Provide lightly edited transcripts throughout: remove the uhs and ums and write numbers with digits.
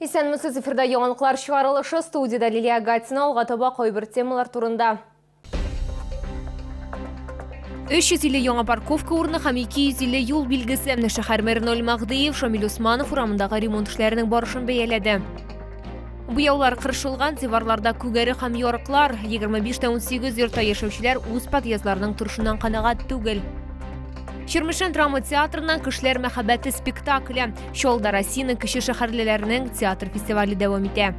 Исәнмесез, эфирда яңалыклар чыгарылышы, студияда Лилия Гатина, алға таба койбір темалар турында. 300 илі яңа парковка урны һәм 200 илі юл билгесе. Шәһәр мэрі Нөл Мағдиев Шамил Усманов урамындагы ремонт эшләренең барышын бәяләде. Буяулар кыршылган, диварларда күгәре һәм ярыклар, 25-18 йортта яшәүчеләр үз подъездларының торышыннан канагать түгел. Чирмешән драма театрынан кешеләр мәхәббәте спектакле. Чолда Россияның кеше шәһәрләренең театр фестивале дәвам итә.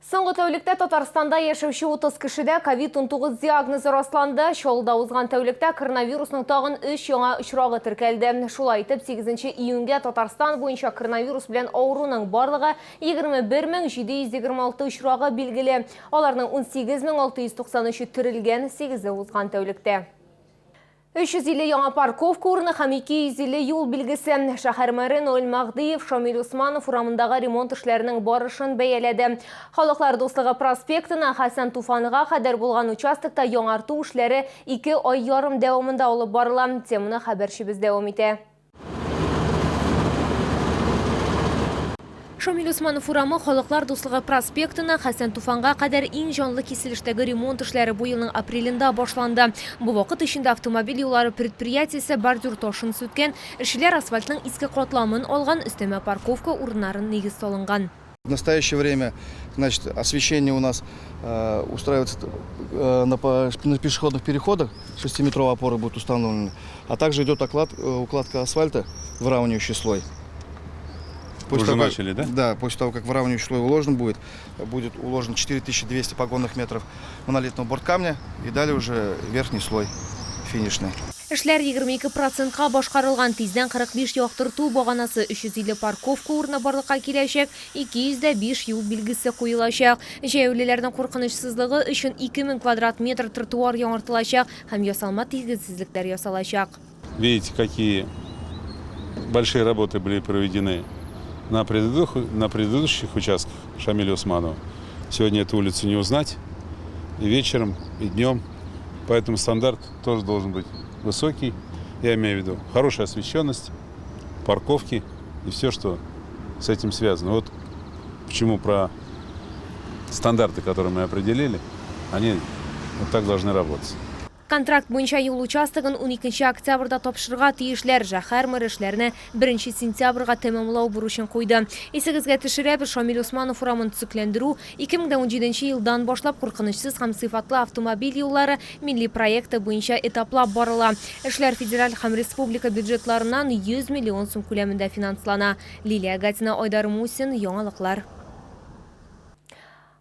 Соңгы тәүлектә Татарстанда яшәүче 30 кешедә COVID-19 диагнозы расланды. Чолда узган тәүлектә коронавирусның тагын 3 яңа очрагы теркәлде. Шулай итеп, 8 июньгә Татарстан буенча коронавирус белән авыруның барлыгы 21726 очрагы билгеле. Аларның 18693 терелгән 8 узган тәүлектә. 300 илі яңа парковка урны һәм 200 илі юл билгесе. Шәһәр мэрі Нөл Мағдиев Шамил Усманов урамындагы ремонт эшләренең барышын бәяләде. Халыклар дуслыгы проспектына Хәсән Туфаныга кадәр булган участокта яңарту эшләре 2 ай ярым дәвамында алып барыла. Теманы хәбәрчебез дәвам итә. Шамил Усманов урамы Халыклар дуслыгы проспектына Хәсән Туфанга кадәр иң җанлы киселештәге ремонт эшләре бу елның апрелендә башланды. Бу вакыт эчендә автомобиль юллары предприятиесе бордюр ташын сүткән, эшчеләр асфальтның иске катламын алган, өстәмә парковка урыннарын нигез салынган. В настоящее время, значит, освещение у нас устраивается на пешеходных переходах, 6-метровые опоры будут установлены, а также идет укладка асфальта, выравнивающий слой. Уже начали, да? Да, после того, как выравнивающий слой уложен будет уложен 4200 погонных метров монолитного борткамня и далее уже верхний слой финишный. Эшләр 22%-ка башкарылган, тиздән 45 яктырту баганасы, 350 парковка урыны барлыкка киләчәк, 205 юл билгесе куелачак. Җәяүлеләрнең куркынычсызлыгы өчен 2000 квадрат метр тротуар яңартылачак һәм ясалма тигезсезлектәр ясалачак. Видите, какие большие работы были проведены на предыдущих участках Шамиля Усманова. Сегодня эту улицу не узнать и вечером, и днем. Поэтому стандарт тоже должен быть высокий. Я имею в виду хорошая освещенность, парковки и все, что с этим связано. Вот почему про стандарты, которые мы определили, они вот так должны работать. Контракт буенча юл участогын 12 октябрьда тапшырырга тиешләр. Шәһәр мэры эшләрне 1 сентябрьгә тәмамлау бурычын куйды. Исегезгә төшерәбез, Шамил Усманов урамын төзекләндерү 2017 елдан башлап куркынычсыз һәм сыйфатлы автомобиль юллары милли проекты буенча этаплап барыла. Эшләр федераль һәм республика бюджетларыннан 100 миллион сум күләмендә финанслана. Лилия Гатина, Айдар Мусин, яңалыклар.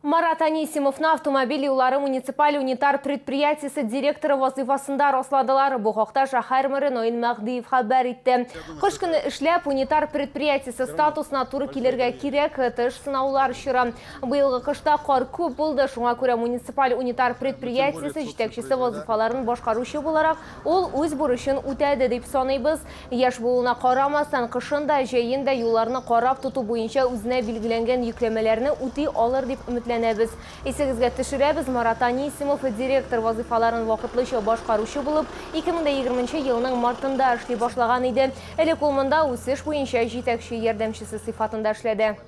Марат Анисимовны автомобиль юллары муниципаль унитар предприятиесе директоры вазифасында расладылар. Бу хакта шәһәр мэры Нөл Мағдиев хәбәр итте. Кыш көне эшләп унитар предприятиесе статусына туры килергә кирәк, тыш сынаулар чыра. Быелгы кышта кар күп булды, шуңа күрә муниципаль унитар предприятиесе җитәкчесе вазифаларын башкаручы буларак ул үз бурычын үтәде дип саныйбыз. Яшь булуына карамастан кышында, җәендә юлларны карап тоту буенча үзенә билгеләнгән йөкләмәләрне үти алыр дип Біз исегезгә төшерәбез, Марат Анисимов директор вазифаларын вакытлыча башкаручы булып 2020 елның мартында эшли башлаган иде. Элек ул монда үсеш буенча җитәкче ярдәмчесе сыйфатында эшләде.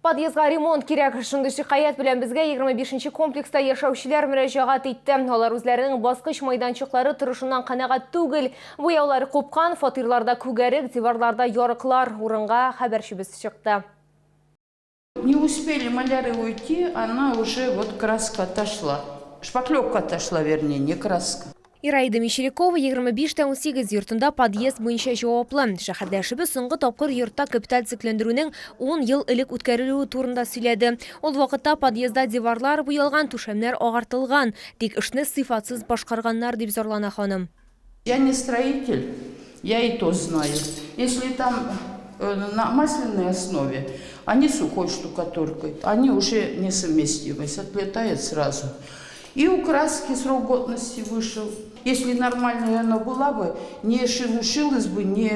Подъездга ремонт кирәк. Шундый шикаят белән безгә 25 комплекста яшәүчеләр мөрәҗәгать итте. Алар үзләренең баскыч майданчыклары торышыннан канәгать түгел. Буяулары купкан, фатирларда күгәрек, диварларда ярыклар. Урынга хәбәрчебез чыкты. Не успели маляры уйти, она уже вот краска отошла. Шпаклевка отошла, вернее, не краска. Ираида Мещерякова 25-18 йортында подъезд буенча җаваплы. Шәһәрдәшебез соңгы тапкыр йортта капиталь циклендерүнең 10 ел элек үткәрелүе турында сөйләде. Ул вакытта подъездда диварлар буялган, түшәмнәр агартылган. Тик эшне сыйфатсыз башкарганнар дип зарлана ханым. Я не строитель, я и то знаю. Если там на масляной основе, а не сухой штукатуркой, они уже несовместимость, отлетает сразу. И у краски срок годности вышел. Если нормальная она была бы, не шилась бы, не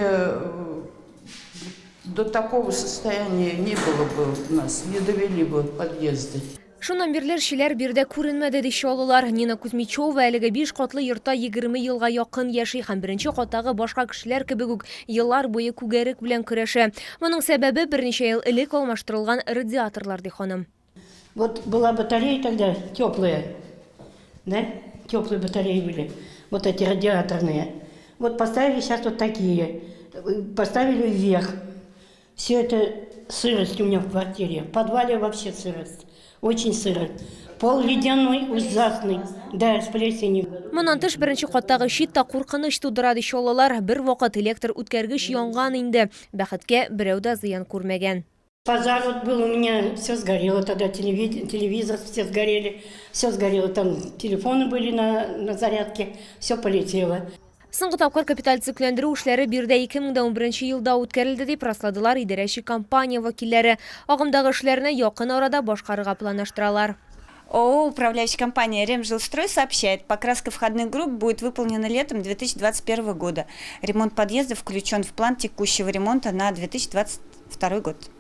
до такого состояния не было бы у нас, не довели бы подъезды. Шуннан бирлер шиләр бирдә күренмәде дишалылар. Нина Кузьмичева әлеге 5 катлы йортта 20 елга якын яши һәм беренче каттагы башка кешеләр кебек үк еллар буе күгәрек белән көрәшә. Моның сәбәбе берничә ел элек алмаштырылган радиаторлар ди ханым. Вот была батарея тогда теплая, да? Теплые батареи были, вот эти радиаторные. Вот поставили сейчас вот такие, поставили вверх. Все это сырость у меня в квартире, в подвале вообще сырость. Очень сыро. Пол ледяной, ужасный. Да, с плесенью. Моннан тыш беренче каттагы щит та куркыныч тудыра дишалылар. Бер вакыт электр үткәргеч янган инде. Бәхеткә берәү дә зыян күрмәгән. Пожар вот был у меня, все сгорело тогда, телевизор все сгорели, все сгорело, там телефоны были на зарядке, все полетело. Соңгы тапкыр капиталь циклендерү эшләре бирдә 2011 елда үткәрелде дип расладылар идарәче компания вәкилләре. Агымдагы эшләрне якын арада башкарырга планлаштыралар. ООО «Управляющая компания «Ремжилстрой» сообщает, покраска входных групп будет выполнена летом 2021 года. Ремонт подъездов включен в план текущего ремонта на 2022 год.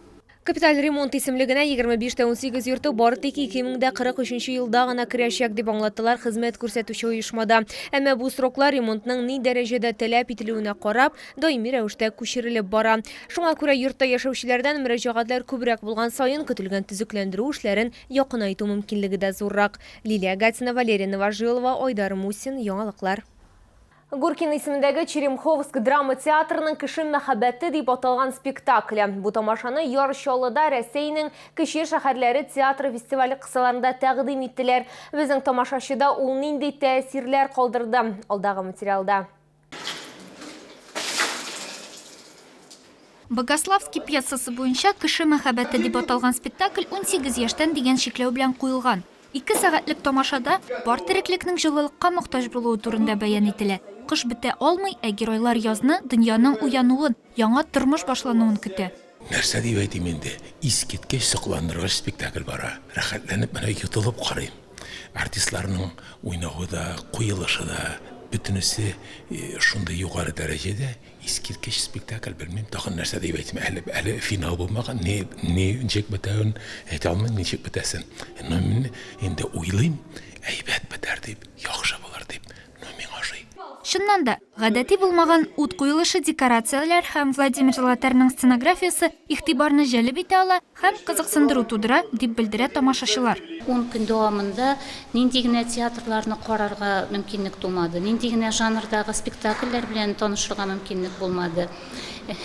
Капиталь ремонт исемлегенә 25-18 йорты бары тик 2043 елда гына керәчәк дип аңлаттылар хезмәт күрсәтүче оешмада. Әмма бу сроклар ремонтның ни дәрәҗәдә таләп ителүенә карап, даими рәвештә күчерелеп бара. Шуңа күрә йортта яшәүчеләрдән мөрәҗәгатьләр күбрәк булган саен көтелгән төзекләндерү эшләрен якынайту мөмкинлеге дә зуррак. Лилия Гатина, Валерия Новожилова, Айдар Мусин, яңалыклар. Гуркин исемендәге Черемховск драма театрының кеше мәхәббәте дип аталган спектакле. Бу тамашаны Ярчалыда Рәсәйнең кече шәһәрләре театры фестивале кысаларында тәкъдим иттеләр. Безнең тамашачыда ул нинди тәэсирләр калдырды? Алдагы материалда. Богославский пьесасы буенча кеше мәхәббәте дип аталган спектакль 18 яшьтән дигән шикләү белән куелган. 2 сәгатьлек тамашада бар тереклекнең җылылыкка мохтаҗ булуы турында бәян ителә. Кыш бетә алмый, ә геройлар язны, дөньяның уянуын, яңа тормыш башлануын көтә. Нәрсә дип әйтим инде? Искиткеч сокландыргыч спектакль бара. Рәхәтләнеп менә йотылып карыйм. Артистларның уйнавы да, куелышы да, бөтенесе шундый югары дәрәҗәдә искиткеч спектакль, белмим, тагын нәрсә дип әйтим. Әле финал булмаган, не ничек бетәвен әйтә алмыйм, ничек бетәсен. Мин инде уйлыйм, әйбәт бетәр дип, яхшы булыр дип. Миңа ошый. Шуннан да, гадәти булмаган ут куелышы, декорацияләр һәм Владимир Золотарның сценографиясы игътибарны җәлеп итә ала һәм кызыксындыру тудыра дип белдерә тамашачылар. 10 көн дәвамында нинди генә театрларны карарга мөмкинлек тумады, нинди генә жанрдагы спектакльләр белән танышырга мөмкинлек булмады.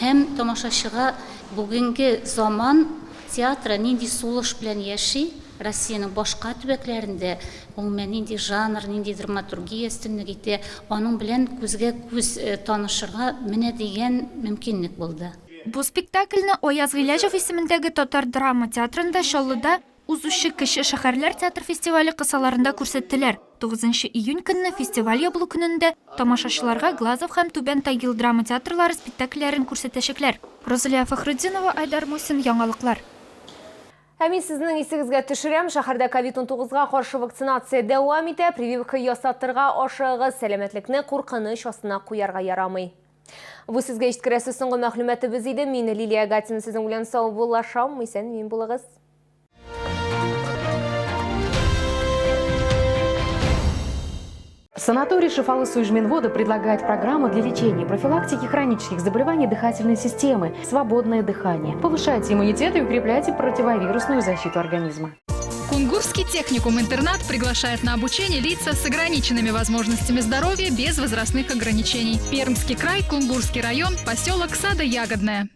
Һәм тамашачыга бүгенге заман театры нинди сулыш белән яши, Россиянең башка төбәкләрендә гомумән нинди жанр, нинди драматургия өстенлек итә, аның белән күзгә күз танышырга менә дигән мөмкинлек булды. Бу спектакльне Аяз Гыйләҗев исемендәге Татар драма театрында Чаллыда узучы кече шәһәрләр театр фестивале кысаларында күрсәттеләр. 9 июнь көнне фестиваль ябылу көнендә тамашачыларга Глазов һәм Түбән Тагил драма театрлары спектакльләрен күрсәтәчәкләр. Розалия Фахрутдинова, Айдар Мусин, яңалыклар. Әмин сезнең исегезгә төшерәм, шәһәрдә COVID-19-га каршы вакцинация дәвам итә, прививка ясатырга ашыгыз, сәламәтлекне куркыныч астына куярга ярамый. Бу сезгә җиткерәсе соңгы мәгълүматыбыз иде. Мин Лилия Гатина сезнең белән сау булашам, исән мин булыгыз. Санаторий Шифалы-Суйжминвода предлагает программу для лечения и профилактики хронических заболеваний дыхательной системы «Свободное дыхание». Повышайте иммунитет и укрепляйте противовирусную защиту организма. Кунгурский техникум-интернат приглашает на обучение лица с ограниченными возможностями здоровья без возрастных ограничений. Пермский край, Кунгурский район, поселок Садо-Ягодное.